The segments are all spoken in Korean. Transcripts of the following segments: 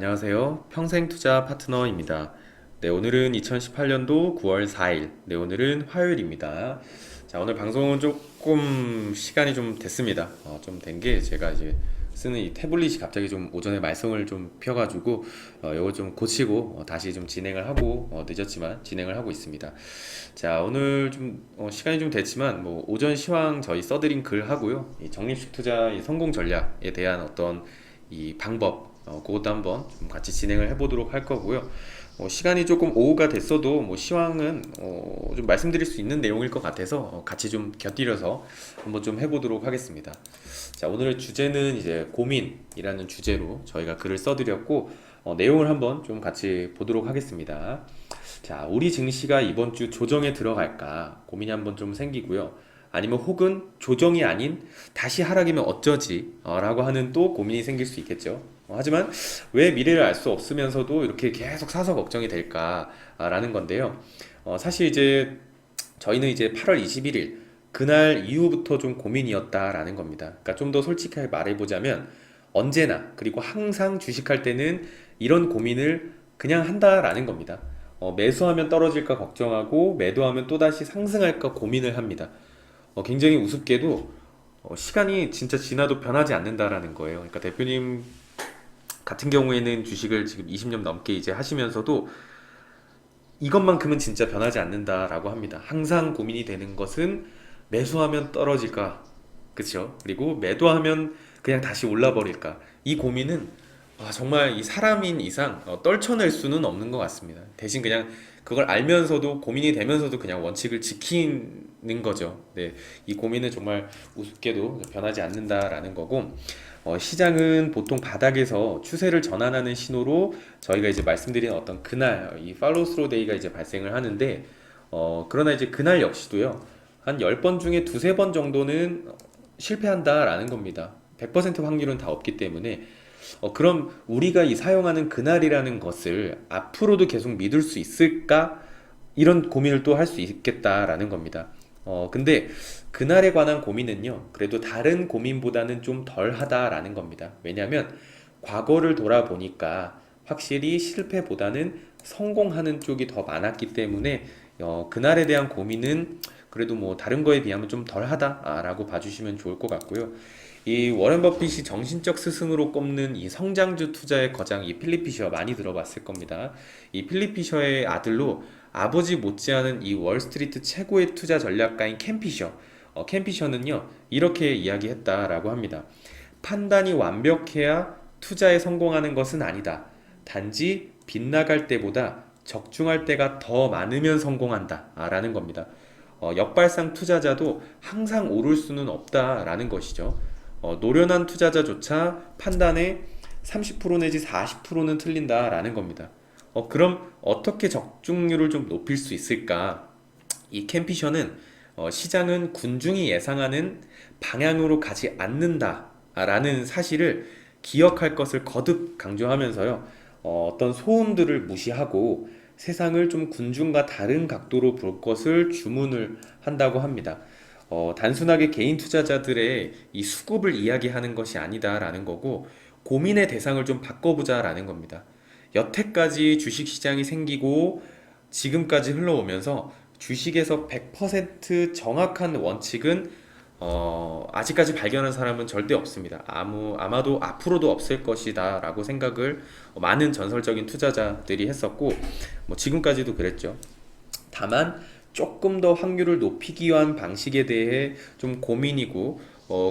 안녕하세요. 평생투자 파트너입니다. 네, 오늘은 2018년도 9월 4일. 네, 오늘은 화요일입니다. 자, 오늘 방송은 조금 시간이 좀 됐습니다. 좀 된 게 제가 이제 쓰는 이 태블릿이 갑자기 좀 오전에 말썽을 좀 펴가지고 요거 좀 고치고 다시 좀 진행을 하고 늦었지만 진행을 하고 있습니다. 자, 오늘 좀 시간이 좀 됐지만 뭐 오전 시황 저희 써드린 글 하고요. 이 적립식 투자 이 성공 전략에 대한 어떤 이 방법 그것도 한번 좀 같이 진행을 해보도록 할 거고요. 시간이 조금 오후가 됐어도 뭐 시황은 좀 말씀드릴 수 있는 내용일 것 같아서 같이 좀 곁들여서 한번 좀 해보도록 하겠습니다. 자, 오늘의 주제는 이제 고민이라는 주제로 저희가 글을 써드렸고 내용을 한번 좀 같이 보도록 하겠습니다. 자, 우리 증시가 이번 주 조정에 들어갈까 고민이 한번 좀 생기고요. 아니면 혹은 조정이 아닌 다시 하락이면 어쩌지? 라고 하는 또 고민이 생길 수 있겠죠. 하지만 왜 미래를 알 수 없으면서도 이렇게 계속 사서 걱정이 될까라는 건데요. 사실 이제 저희는 이제 8월 21일 그날 이후부터 좀 고민이었다라는 겁니다. 그러니까 좀 더 솔직하게 말해보자면 언제나 그리고 항상 주식할 때는 이런 고민을 그냥 한다라는 겁니다. 매수하면 떨어질까 걱정하고 매도하면 또다시 상승할까 고민을 합니다. 굉장히 우습게도 시간이 진짜 지나도 변하지 않는다라는 거예요. 그러니까 대표님 같은 경우에는 주식을 지금 20년 넘게 이제 하시면서도 이것만큼은 진짜 변하지 않는다라고 합니다. 항상 고민이 되는 것은 매수하면 떨어질까, 그렇죠? 그리고 매도하면 그냥 다시 올라 버릴까. 이 고민은 정말 이 사람인 이상 떨쳐낼 수는 없는 것 같습니다. 대신 그냥 그걸 알면서도 고민이 되면서도 그냥 원칙을 지키는 거죠. 네, 이 고민은 정말 우습게도 변하지 않는다라는 거고 시장은 보통 바닥에서 추세를 전환하는 신호로 저희가 이제 말씀드린 어떤 그날 이 팔로우 스루 데이가 이제 발생을 하는데 그러나 이제 그날 역시도요. 한 10번 중에 두세 번 정도는 실패한다라는 겁니다. 100% 확률은 다 없기 때문에 그럼 우리가 이 사용하는 그날이라는 것을 앞으로도 계속 믿을 수 있을까? 이런 고민을 또 할 수 있겠다라는 겁니다. 근데 그날에 관한 고민은요, 그래도 다른 고민보다는 좀 덜 하다라는 겁니다. 왜냐하면 과거를 돌아보니까 확실히 실패보다는 성공하는 쪽이 더 많았기 때문에 그날에 대한 고민은 그래도 뭐 다른 거에 비하면 좀 덜 하다라고 봐주시면 좋을 것 같고요. 이 워렌 버핏이 정신적 스승으로 꼽는 이 성장주 투자의 거장 이 필립 피셔 많이 들어봤을 겁니다. 이 필립 피셔의 아들로 아버지 못지않은 이 월스트리트 최고의 투자 전략가인 켄 피셔. 켄 피셔는요 이렇게 이야기했다라고 합니다. 판단이 완벽해야 투자에 성공하는 것은 아니다. 단지 빗나갈 때보다 적중할 때가 더 많으면 성공한다. 라는 겁니다. 역발상 투자자도 항상 오를 수는 없다라는 것이죠. 노련한 투자자조차 판단에 30% 내지 40%는 틀린다라는 겁니다. 그럼 어떻게 적중률을 좀 높일 수 있을까? 이 캠피셔는 시장은 군중이 예상하는 방향으로 가지 않는다라는 사실을 기억할 것을 거듭 강조하면서요. 어떤 소음들을 무시하고 세상을 좀 군중과 다른 각도로 볼 것을 주문을 한다고 합니다. 단순하게 개인 투자자들의 이 수급을 이야기하는 것이 아니다라는 거고 고민의 대상을 좀 바꿔보자라는 겁니다. 여태까지 주식시장이 생기고 지금까지 흘러오면서 주식에서 100% 정확한 원칙은 아직까지 발견한 사람은 절대 없습니다. 아마도 앞으로도 없을 것이다 라고 생각을 많은 전설적인 투자자들이 했었고 뭐 지금까지도 그랬죠. 다만 조금 더 확률을 높이기 위한 방식에 대해 좀 고민이고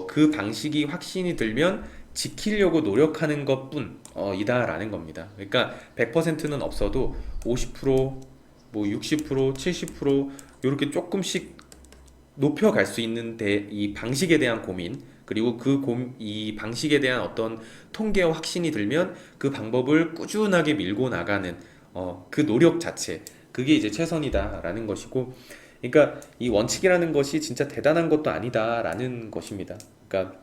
그 방식이 확신이 들면 지키려고 노력하는 것뿐 이다라는 겁니다. 그러니까 100%는 없어도 50%, 뭐 60%, 70% 이렇게 조금씩 높여갈 수 있는 이 방식에 대한 고민 그리고 이 방식에 대한 어떤 통계와 확신이 들면 그 방법을 꾸준하게 밀고 나가는 그 노력 자체 그게 이제 최선이다라는 것이고 그러니까 이 원칙이라는 것이 진짜 대단한 것도 아니다라는 것입니다. 그러니까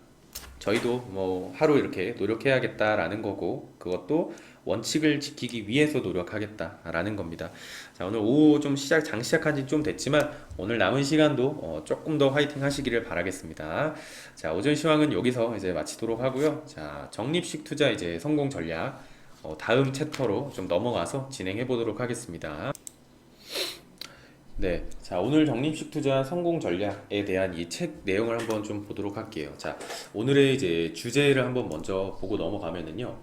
저희도 뭐 하루 이렇게 노력해야겠다라는 거고 그것도 원칙을 지키기 위해서 노력하겠다라는 겁니다. 자, 오늘 오후 좀 장 시작한 지 좀 됐지만 오늘 남은 시간도 조금 더 화이팅 하시기를 바라겠습니다. 자, 오전 시황은 여기서 이제 마치도록 하고요. 자, 적립식 투자 이제 성공 전략 다음 챕터로 좀 넘어가서 진행해 보도록 하겠습니다. 네, 자 오늘 적립식 투자 성공 전략에 대한 이 책 내용을 한번 좀 보도록 할게요. 자 오늘의 이제 주제를 한번 먼저 보고 넘어가면은요,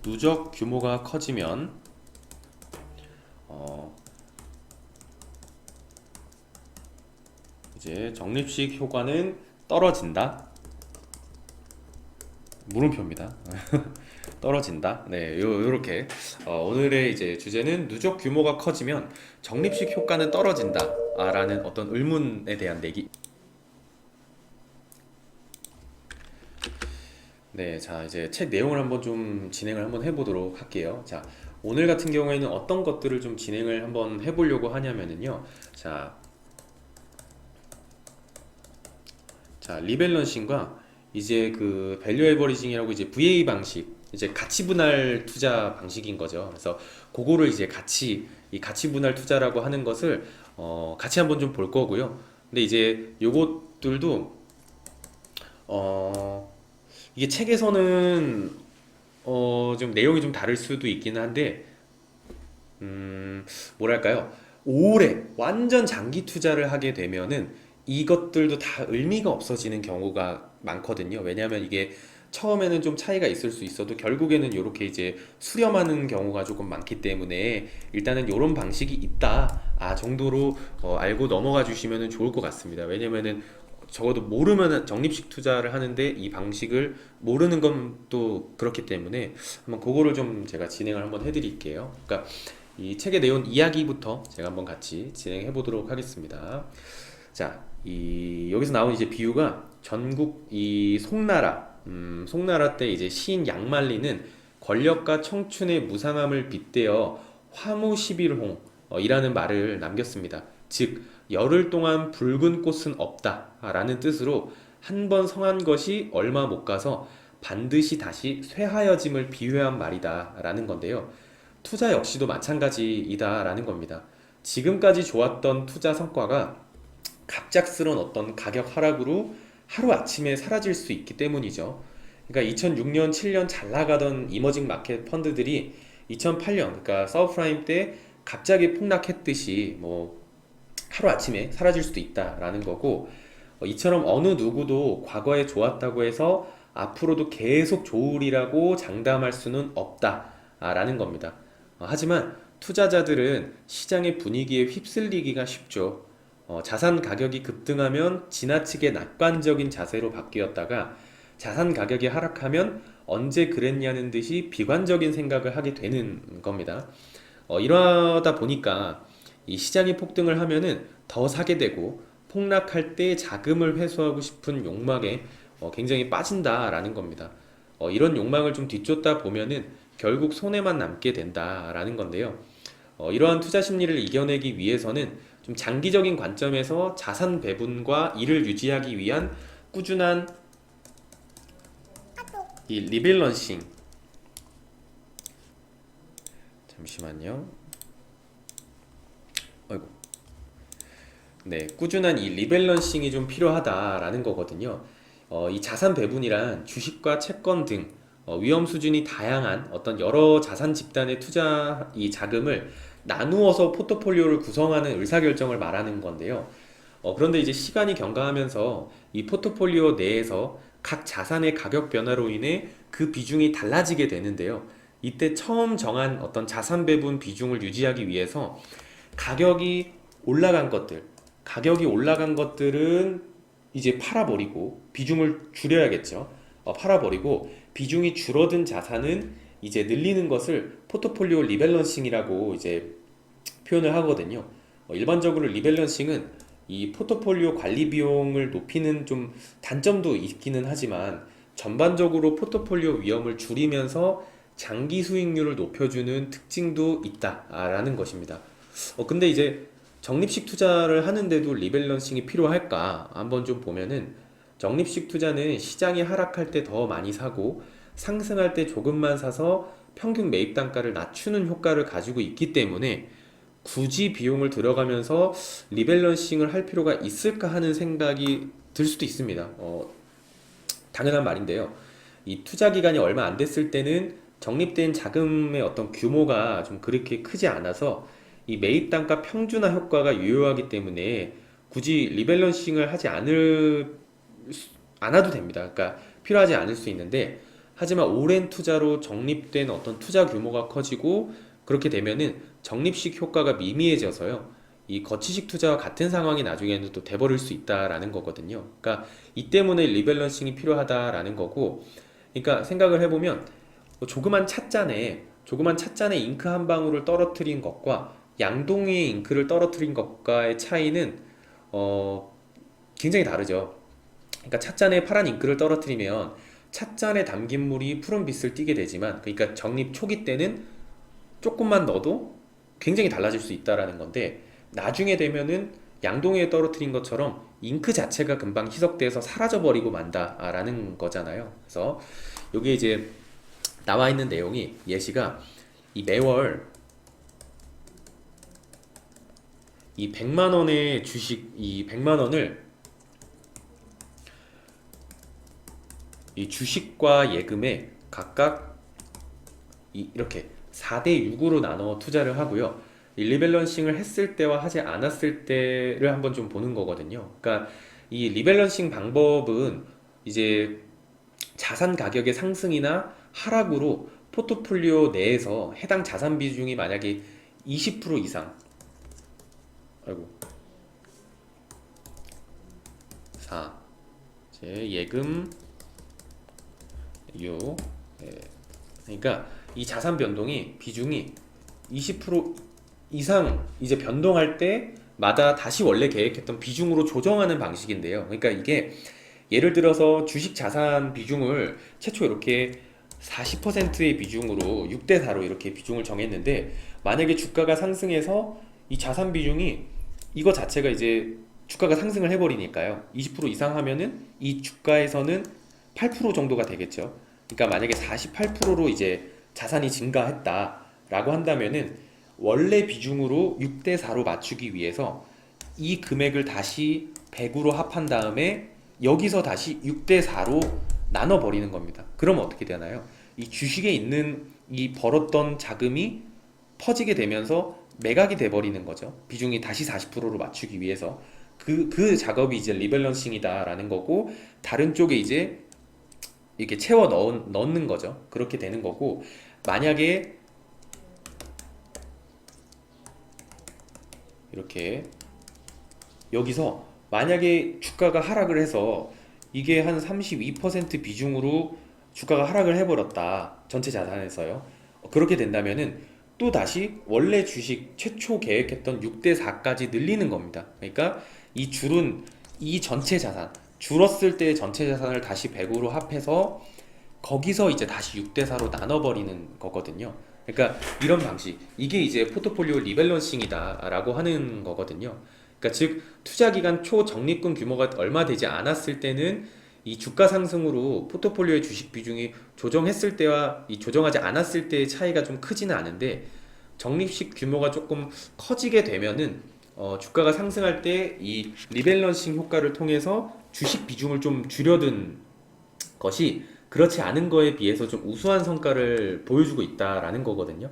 누적 규모가 커지면 어, 이제 적립식 효과는 떨어진다. 물음표입니다. 떨어진다. 네, 요렇게 오늘의 이제 주제는 누적 규모가 커지면 적립식 효과는 떨어진다. 라는 어떤 의문에 대한 내기. 네, 자 이제 책 내용을 한번 좀 진행을 한번 해보도록 할게요. 자, 오늘 같은 경우에는 어떤 것들을 좀 진행을 한번 해보려고 하냐면은요. 자, 리밸런싱과 이제 그 밸류 에버리징이라고 이제 VA 방식, 이제 가치 분할 투자 방식인 거죠. 그래서 그거를 이제 이 가치 분할 투자라고 하는 것을 같이 한번 좀 볼 거고요. 근데 이제 요것들도 어 이게 책에서는 좀 내용이 좀 다를 수도 있긴 한데, 뭐랄까요? 오래 완전 장기 투자를 하게 되면은 이것들도 다 의미가 없어지는 경우가 많거든요. 왜냐하면 이게 처음에는 좀 차이가 있을 수 있어도 결국에는 이렇게 이제 수렴하는 경우가 조금 많기 때문에 일단은 이런 방식이 있다 정도로 알고 넘어가 주시면 좋을 것 같습니다. 왜냐면은 적어도 모르면 적립식 투자를 하는데 이 방식을 모르는 건 또 그렇기 때문에 한번 그거를 좀 제가 진행을 한번 해드릴게요. 그러니까 이 책에 내용 이야기부터 제가 한번 같이 진행해 보도록 하겠습니다. 자, 여기서 나온 이제 비유가 전국 이 송나라 때 이제 시인 양말리는 권력과 청춘의 무상함을 빗대어 화무십일홍 이라는 말을 남겼습니다. 즉 열흘 동안 붉은 꽃은 없다라는 뜻으로 한 번 성한 것이 얼마 못 가서 반드시 다시 쇠하여짐을 비유한 말이다라는 건데요. 투자 역시도 마찬가지이다라는 겁니다. 지금까지 좋았던 투자 성과가 갑작스런 어떤 가격 하락으로 하루아침에 사라질 수 있기 때문이죠. 그러니까 2006년, 7년 잘 나가던 이머징 마켓 펀드들이 2008년, 그러니까 서브프라임 때 갑자기 폭락했듯이 뭐 하루아침에 사라질 수도 있다라는 거고, 이처럼 어느 누구도 과거에 좋았다고 해서 앞으로도 계속 좋으리라고 장담할 수는 없다라는 겁니다. 하지만 투자자들은 시장의 분위기에 휩쓸리기가 쉽죠. 자산 가격이 급등하면 지나치게 낙관적인 자세로 바뀌었다가 자산 가격이 하락하면 언제 그랬냐는 듯이 비관적인 생각을 하게 되는 겁니다. 이러다 보니까 이 시장이 폭등을 하면은 더 사게 되고 폭락할 때 자금을 회수하고 싶은 욕망에 굉장히 빠진다라는 겁니다. 이런 욕망을 좀 뒤쫓다 보면은 결국 손해만 남게 된다라는 건데요. 이러한 투자 심리를 이겨내기 위해서는 좀 장기적인 관점에서 자산 배분과 이를 유지하기 위한 꾸준한 이 리밸런싱, 잠시만요. 아이고. 네, 꾸준한 이 리밸런싱이 좀 필요하다라는 거거든요. 이 자산 배분이란 주식과 채권 등 위험 수준이 다양한 어떤 여러 자산 집단의 투자 이 자금을 나누어서 포트폴리오를 구성하는 의사결정을 말하는 건데요. 그런데 이제 시간이 경과하면서 이 포트폴리오 내에서 각 자산의 가격 변화로 인해 그 비중이 달라지게 되는데요. 이때 처음 정한 어떤 자산 배분 비중을 유지하기 위해서 가격이 올라간 것들, 가격이 올라간 것들은 이제 팔아버리고 비중을 줄여야겠죠. 팔아버리고 비중이 줄어든 자산은 이제 늘리는 것을 포트폴리오 리밸런싱이라고 이제 표현을 하거든요. 일반적으로 리밸런싱은 이 포트폴리오 관리 비용을 높이는 좀 단점도 있기는 하지만 전반적으로 포트폴리오 위험을 줄이면서 장기 수익률을 높여주는 특징도 있다라는 것입니다. 근데 이제 적립식 투자를 하는데도 리밸런싱이 필요할까? 한번 좀 보면은 적립식 투자는 시장이 하락할 때 더 많이 사고 상승할 때 조금만 사서 평균 매입 단가를 낮추는 효과를 가지고 있기 때문에 굳이 비용을 들어가면서 리밸런싱을 할 필요가 있을까 하는 생각이 들 수도 있습니다. 당연한 말인데요. 이 투자 기간이 얼마 안 됐을 때는 적립된 자금의 어떤 규모가 좀 그렇게 크지 않아서 이 매입 단가 평준화 효과가 유효하기 때문에 굳이 리밸런싱을 않아도 됩니다. 그러니까 필요하지 않을 수 있는데, 하지만 오랜 투자로 적립된 어떤 투자 규모가 커지고 그렇게 되면은 적립식 효과가 미미해져서요. 이 거치식 투자와 같은 상황이 나중에는 또 돼버릴 수 있다라는 거거든요. 그러니까 이 때문에 리밸런싱이 필요하다라는 거고, 그러니까 생각을 해보면 조그만 찻잔에 잉크 한 방울을 떨어뜨린 것과 양동이의 잉크를 떨어뜨린 것과의 차이는 어, 굉장히 다르죠. 그러니까 찻잔에 파란 잉크를 떨어뜨리면 찻잔에 담긴 물이 푸른 빛을 띠게 되지만, 그러니까 적립 초기 때는 조금만 넣어도 굉장히 달라질 수 있다라는 건데, 나중에 되면은 양동이에 떨어뜨린 것처럼 잉크 자체가 금방 희석돼서 사라져버리고 만다라는 거잖아요. 그래서 여기 이제 나와 있는 내용이, 예시가 이 매월 이 100만 원의 주식, 이 100만 원을 이 주식과 예금에 각각 이렇게 4대 6으로 나눠 투자를 하고요. 이 리밸런싱을 했을 때와 하지 않았을 때를 한번 좀 보는 거거든요. 그러니까 이 리밸런싱 방법은 이제 자산 가격의 상승이나 하락으로 포트폴리오 내에서 해당 자산 비중이 만약에 20% 이상, 아이고, 4, 예금, 6, 그러니까 이 자산 변동이 비중이 20% 이상 이제 변동할 때마다 다시 원래 계획했던 비중으로 조정하는 방식인데요. 그러니까 이게 예를 들어서 주식 자산 비중을 최초 이렇게 40%의 비중으로 6대 4로 이렇게 비중을 정했는데, 만약에 주가가 상승해서 이 자산 비중이, 이거 자체가 이제 주가가 상승을 해버리니까요, 20% 이상 하면은 이 주가에서는 8% 정도가 되겠죠. 그러니까 만약에 48%로 이제 자산이 증가했다라고 한다면은 원래 비중으로 6대 4로 맞추기 위해서 이 금액을 다시 100으로 합한 다음에 여기서 다시 6대 4로 나눠 버리는 겁니다. 그러면 어떻게 되나요? 이 주식에 있는 이 벌었던 자금이 퍼지게 되면서 매각이 돼 버리는 거죠. 비중이 다시 40%로 맞추기 위해서 그 작업이 이제 리밸런싱이다라는 거고, 다른 쪽에 이제 이렇게 넣는 거죠. 그렇게 되는 거고, 만약에 이렇게 여기서 만약에 주가가 하락을 해서 이게 한 32% 비중으로 주가가 하락을 해버렸다, 전체 자산에서요. 그렇게 된다면은 또 다시 원래 주식 최초 계획했던 6대 4까지 늘리는 겁니다. 그러니까 이 줄은 이 전체 자산, 줄었을 때 전체 자산을 다시 100으로 합해서 거기서 이제 다시 6대 4로 나눠버리는 거거든요. 그러니까 이런 방식, 이게 이제 포트폴리오 리밸런싱이다라고 하는 거거든요. 그러니까 즉 투자 기간 초 적립금 규모가 얼마 되지 않았을 때는 이 주가 상승으로 포트폴리오의 주식 비중이 조정했을 때와 이 조정하지 않았을 때의 차이가 좀 크지는 않은데, 적립식 규모가 조금 커지게 되면은 주가가 상승할 때 이 리밸런싱 효과를 통해서 주식 비중을 좀 줄여든 것이 그렇지 않은 거에 비해서 좀 우수한 성과를 보여주고 있다라는 거거든요.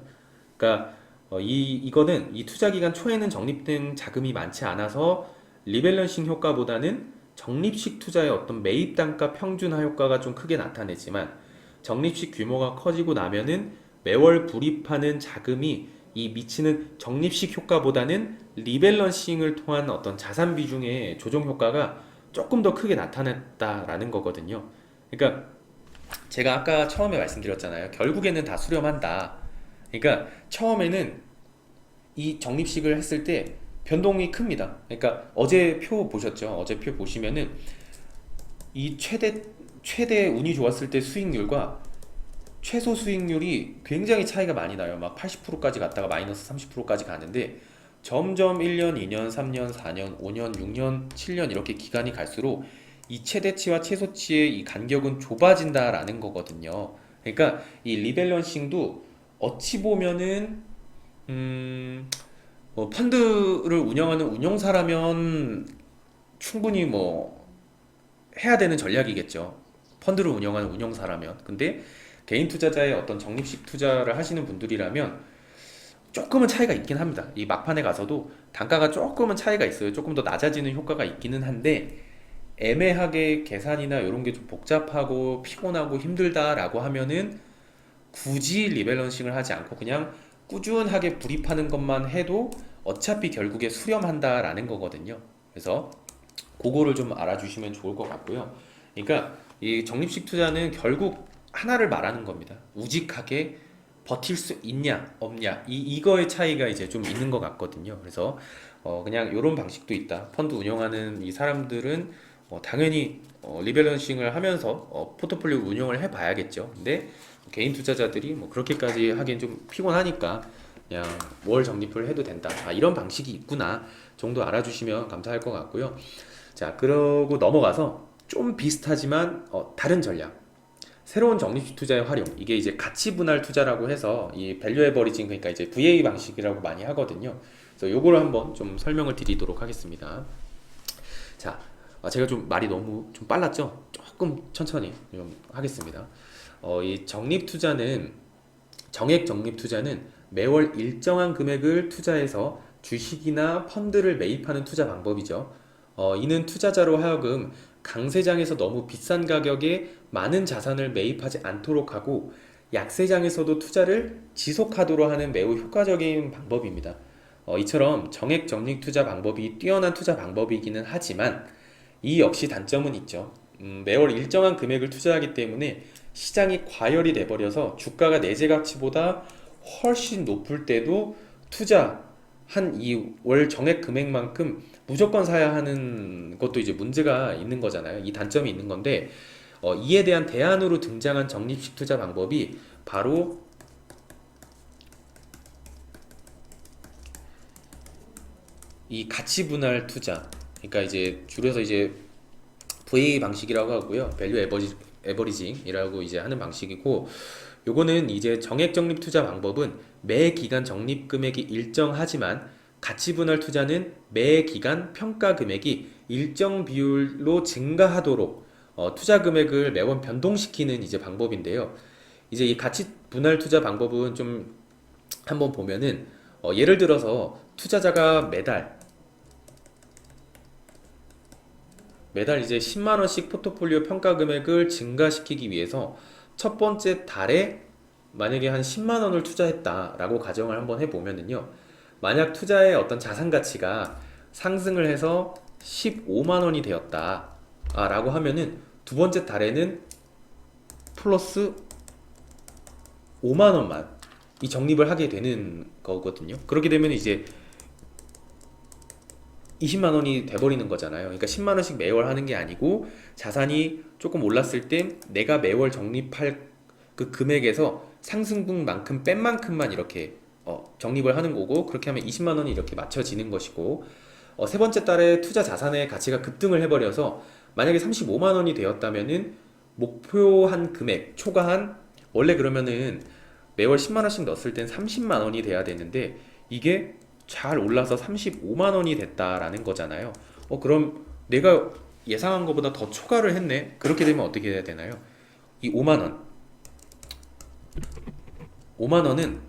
그러니까 이거는 이 투자 기간 초에는 적립된 자금이 많지 않아서 리밸런싱 효과보다는 적립식 투자의 어떤 매입 단가 평준화 효과가 좀 크게 나타내지만, 적립식 규모가 커지고 나면은 매월 불입하는 자금이 이 미치는 적립식 효과보다는 리밸런싱을 통한 어떤 자산 비중의 조정 효과가 조금 더 크게 나타났다라는 거거든요. 그러니까 제가 아까 처음에 말씀드렸잖아요. 결국에는 다 수렴한다. 그러니까 처음에는 이 적립식을 했을 때 변동이 큽니다. 그러니까 어제 표 보셨죠? 어제 표 보시면은 이 최대 운이 좋았을 때 수익률과 최소 수익률이 굉장히 차이가 많이 나요. 막 80%까지 갔다가 마이너스 30%까지 가는데, 점점 1년, 2년, 3년, 4년, 5년, 6년, 7년 이렇게 기간이 갈수록 이 최대치와 최소치의 이 간격은 좁아진다라는 거거든요. 그러니까 이 리밸런싱도 어찌 보면은 뭐 펀드를 운영하는 운용사라면 충분히 뭐 해야 되는 전략이겠죠. 펀드를 운영하는 운영사라면. 근데 개인 투자자의 어떤 적립식 투자를 하시는 분들이라면 조금은 차이가 있긴 합니다. 이 막판에 가서도 단가가 조금은 차이가 있어요. 조금 더 낮아지는 효과가 있기는 한데 애매하게 계산이나 이런 게 좀 복잡하고 피곤하고 힘들다라고 하면은 굳이 리밸런싱을 하지 않고 그냥 꾸준하게 불입하는 것만 해도 어차피 결국에 수렴한다라는 거거든요. 그래서 그거를 좀 알아주시면 좋을 것 같고요. 그러니까 이 적립식 투자는 결국 하나를 말하는 겁니다. 우직하게 버틸 수 있냐 없냐 이거의 차이가 이제 좀 있는 것 같거든요. 그래서 그냥 이런 방식도 있다. 펀드 운영하는 이 사람들은 당연히 리밸런싱을 하면서 포트폴리오 운영을 해봐야겠죠. 근데 개인 투자자들이 뭐 그렇게까지 하기엔 좀 피곤하니까 그냥 월 적립을 해도 된다. 아, 이런 방식이 있구나 정도 알아주시면 감사할 것 같고요. 자, 그러고 넘어가서 좀 비슷하지만 다른 전략. 새로운 적립식 투자의 활용. 이게 이제 가치 분할 투자라고 해서 이 밸류 에버리징 그러니까 이제 VA 방식이라고 많이 하거든요. 그래서 요거를 한번 좀 설명을 드리도록 하겠습니다. 자, 제가 좀 말이 너무 좀 빨랐죠? 조금 천천히 좀 하겠습니다. 이 적립 투자는 정액 적립 투자는 매월 일정한 금액을 투자해서 주식이나 펀드를 매입하는 투자 방법이죠. 이는 투자자로 하여금 강세장에서 너무 비싼 가격에 많은 자산을 매입하지 않도록 하고 약세장에서도 투자를 지속하도록 하는 매우 효과적인 방법입니다. 이처럼 정액 적립 투자 방법이 뛰어난 투자 방법이기는 하지만 이 역시 단점은 있죠. 매월 일정한 금액을 투자하기 때문에 시장이 과열이 돼버려서 주가가 내재 가치보다 훨씬 높을 때도 투자한 이 월 정액 금액만큼 무조건 사야 하는 것도 이제 문제가 있는 거잖아요. 이 단점이 있는 건데 이에 대한 대안으로 등장한 적립식 투자 방법이 바로 이 가치 분할 투자. 그러니까 이제 줄여서 이제 VA 방식이라고 하고요. 밸류 에버리징이라고 이제 하는 방식이고 요거는 이제 정액 적립 투자 방법은 매 기간 적립 금액이 일정하지만 가치 분할 투자는 매 기간 평가 금액이 일정 비율로 증가하도록 투자 금액을 매번 변동시키는 이제 방법인데요. 이제 이 가치 분할 투자 방법은 좀 한번 보면은 예를 들어서 투자자가 매달 이제 10만 원씩 포트폴리오 평가 금액을 증가시키기 위해서 첫 번째 달에 만약에 한 10만 원을 투자했다라고 가정을 한번 해보면은요. 만약 투자의 어떤 자산 가치가 상승을 해서 15만 원이 되었다라고 하면은 두 번째 달에는 플러스 5만 원만 이 적립을 하게 되는 거거든요. 그렇게 되면 이제 20만 원이 돼버리는 거잖아요. 그러니까 10만 원씩 매월 하는 게 아니고 자산이 조금 올랐을 때 내가 매월 적립할 그 금액에서 상승분만큼 뺀 만큼만 이렇게 적립을 하는 거고 그렇게 하면 20만 원이 이렇게 맞춰지는 것이고 세 번째 달에 투자 자산의 가치가 급등을 해버려서 만약에 35만 원이 되었다면은 목표한 금액 초과한 원래 그러면은 매월 10만 원씩 넣었을 땐 30만 원이 돼야 되는데 이게 잘 올라서 35만 원이 됐다라는 거잖아요. 그럼 내가 예상한 것보다 더 초과를 했네. 그렇게 되면 어떻게 해야 되나요? 이 5만 원. 5만 원은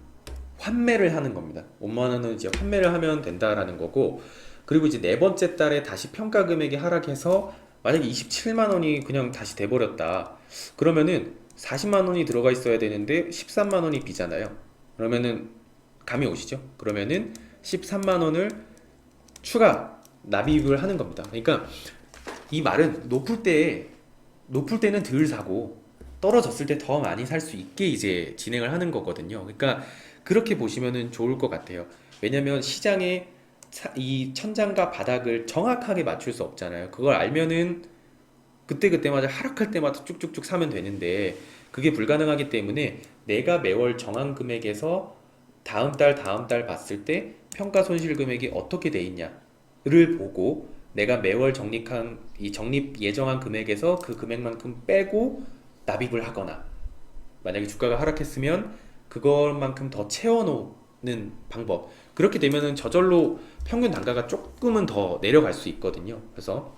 환매를 하는 겁니다. 5만 원은 이제 환매를 하면 된다라는 거고 그리고 이제 네 번째 달에 다시 평가 금액이 하락해서 만약에 27만 원이 그냥 다시 돼버렸다. 그러면은 40만 원이 들어가 있어야 되는데 13만 원이 비잖아요. 그러면은 감이 오시죠? 그러면은 13만 원을 추가 납입을 하는 겁니다. 그러니까 이 말은 높을 때는 덜 사고 떨어졌을 때 더 많이 살 수 있게 이제 진행을 하는 거거든요. 그러니까 그렇게 보시면은 좋을 것 같아요. 왜냐면 시장에 이 천장과 바닥을 정확하게 맞출 수 없잖아요. 그걸 알면은 그때그때마다 하락할 때마다 쭉쭉쭉 사면 되는데 그게 불가능하기 때문에 내가 매월 정한 금액에서 다음 달 봤을 때 평가 손실 금액이 어떻게 돼 있냐를 보고 내가 매월 적립한 이 적립 예정한 금액에서 그 금액만큼 빼고 납입을 하거나 만약에 주가가 하락했으면 그것만큼 더 채워놓는 방법. 그렇게 되면은 저절로 평균 단가가 조금은 더 내려갈 수 있거든요. 그래서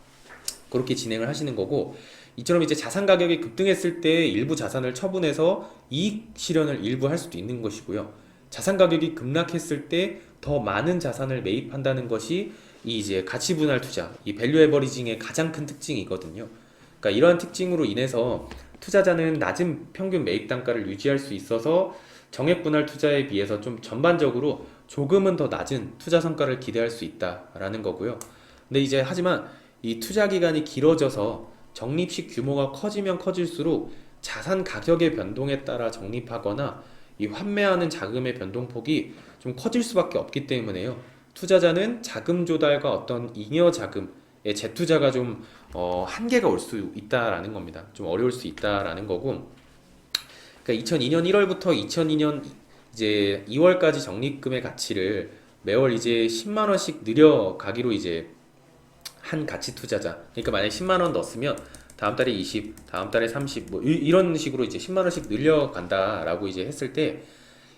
그렇게 진행을 하시는 거고 이처럼 이제 자산 가격이 급등했을 때 일부 자산을 처분해서 이익 실현을 일부 할 수도 있는 것이고요. 자산 가격이 급락했을 때 더 많은 자산을 매입한다는 것이 이 이제 가치 분할 투자, 이 밸류 에버리징의 가장 큰 특징이거든요. 그러니까 이러한 특징으로 인해서 투자자는 낮은 평균 매입 단가를 유지할 수 있어서 정액 분할 투자에 비해서 좀 전반적으로 조금은 더 낮은 투자 성과를 기대할 수 있다라는 거고요. 근데 이제 하지만 이 투자 기간이 길어져서 적립식 규모가 커지면 커질수록 자산 가격의 변동에 따라 적립하거나 이 환매하는 자금의 변동폭이 좀 커질 수밖에 없기 때문에요. 투자자는 자금 조달과 어떤 잉여 자금의 재투자가 좀 한계가 올 수 있다라는 겁니다. 좀 어려울 수 있다라는 거고. 그러니까 2002년 1월부터 2002년 이제 2월까지 적립금의 가치를 매월 이제 10만 원씩 늘려가기로 이제 한 가치 투자자. 그러니까 만약에 10만 원 넣었으면 다음 달에 20, 다음 달에 30, 뭐 이런 식으로 이제 10만 원씩 늘려간다라고 이제 했을 때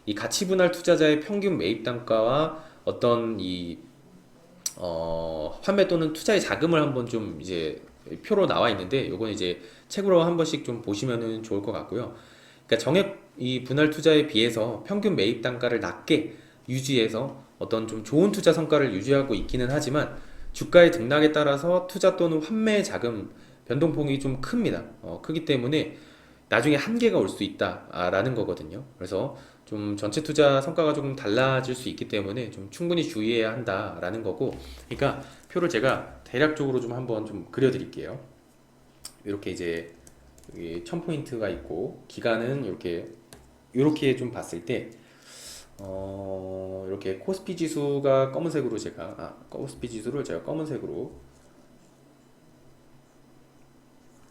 이 가치 분할 투자자의 평균 매입 단가와 어떤 이 환매 또는 투자의 자금을 한번 좀 이제 표로 나와 있는데 요건 이제 책으로 한 번씩 좀 보시면은 좋을 것 같고요. 그러니까 정액 이 분할 투자에 비해서 평균 매입 단가를 낮게 유지해서 어떤 좀 좋은 투자 성과를 유지하고 있기는 하지만 주가의 등락에 따라서 투자 또는 환매 자금 변동폭이 좀 큽니다. 크기 때문에 나중에 한계가 올 수 있다라는 거거든요. 그래서 좀 전체 투자 성과가 조금 달라질 수 있기 때문에 좀 충분히 주의해야 한다라는 거고. 그러니까 표를 제가 대략적으로 좀 한번 좀 그려드릴게요. 이렇게 이제 여기 1000포인트가 있고 기간은 이렇게 좀 봤을 때 이렇게 코스피 지수가 검은색으로 코스피 지수를 제가 검은색으로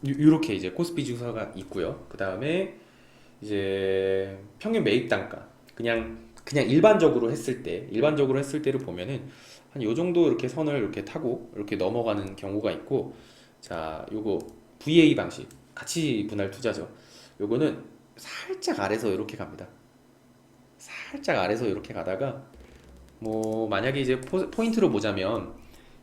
이렇게 이제 코스피 지수가 있고요. 그 다음에 이제 평균 매입 단가 그냥 일반적으로 했을 때를 보면은 한 요 정도 이렇게 선을 이렇게 타고 이렇게 넘어가는 경우가 있고. 자, 요거 VA 방식 가치 분할 투자죠. 요거는 살짝 아래서 이렇게 갑니다. 살짝 아래서 이렇게 가다가 뭐 만약에 이제 포인트로 보자면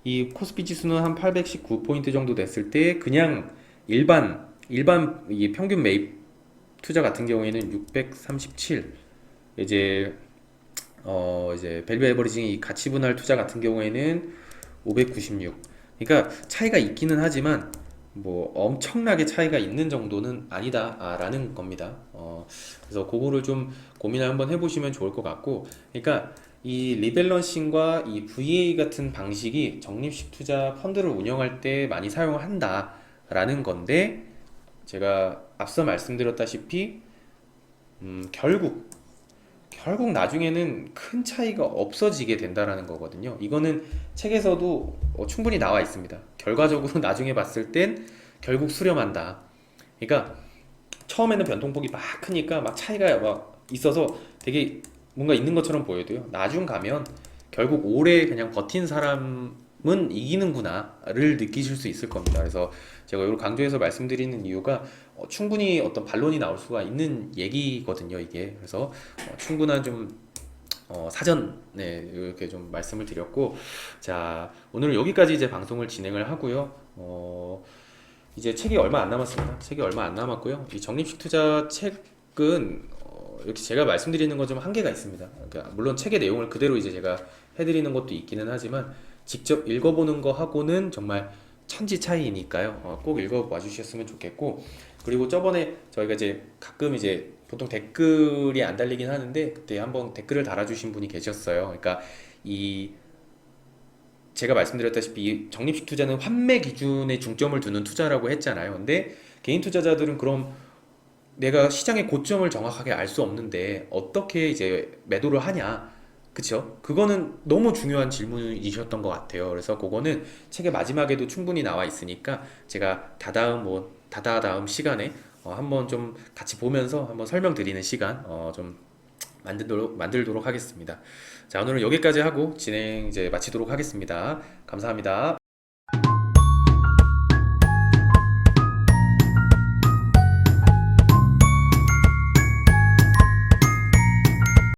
이 코스피 지수는 한 819포인트 정도 됐을 때 그냥 일반 이 평균 매입 투자 같은 경우에는 637, 이제 이제 밸류 에버리징 이 가치 분할 투자 같은 경우에는 596. 그러니까 차이가 있기는 하지만 뭐 엄청나게 차이가 있는 정도는 아니다라는 겁니다. 그래서 그거를 좀 고민을 한번 해보시면 좋을 것 같고. 그러니까 이 리밸런싱과 이 VA 같은 방식이 적립식 투자 펀드를 운영할 때 많이 사용한다라는 건데, 제가 앞서 말씀드렸다시피 결국 나중에는 큰 차이가 없어지게 된다라는 거거든요. 이거는 책에서도 충분히 나와 있습니다. 결과적으로 나중에 봤을 땐 결국 수렴한다. 그러니까 처음에는 변동폭이 막 크니까 막 차이가 막 있어서 되게 뭔가 있는 것처럼 보여도요. 나중 가면 결국 오래 그냥 버틴 사람은 이기는구나를 느끼실 수 있을 겁니다. 그래서 제가 이걸 강조해서 말씀드리는 이유가 충분히 어떤 반론이 나올 수가 있는 얘기거든요, 이게. 그래서 충분한 좀 사전에 이렇게 좀 말씀을 드렸고. 자, 오늘은 여기까지 이제 방송을 진행을 하고요. 이제 책이 얼마 안 남았습니다. 책이 얼마 안 남았고요. 이 적립식 투자 책은 이렇게 제가 말씀드리는 건 좀 한계가 있습니다. 그러니까 물론 책의 내용을 그대로 이제 제가 해드리는 것도 있기는 하지만 직접 읽어보는 거 하고는 정말 천지 차이니까요. 꼭 읽어봐 주셨으면 좋겠고. 그리고 저번에 저희가 이제 가끔 이제 보통 댓글이 안 달리긴 하는데 그때 한번 댓글을 달아주신 분이 계셨어요. 그러니까 이 제가 말씀드렸다시피 이 적립식 투자는 환매 기준에 중점을 두는 투자라고 했잖아요. 근데 개인 투자자들은 그럼 내가 시장의 고점을 정확하게 알 수 없는데 어떻게 이제 매도를 하냐? 그쵸? 그거는 너무 중요한 질문이셨던 것 같아요. 그래서 그거는 책의 마지막에도 충분히 나와 있으니까 제가 다다음 시간에 한번 좀 같이 보면서 한번 설명드리는 시간 좀 만들도록 하겠습니다. 자, 오늘은 여기까지 하고 진행 이제 마치도록 하겠습니다. 감사합니다.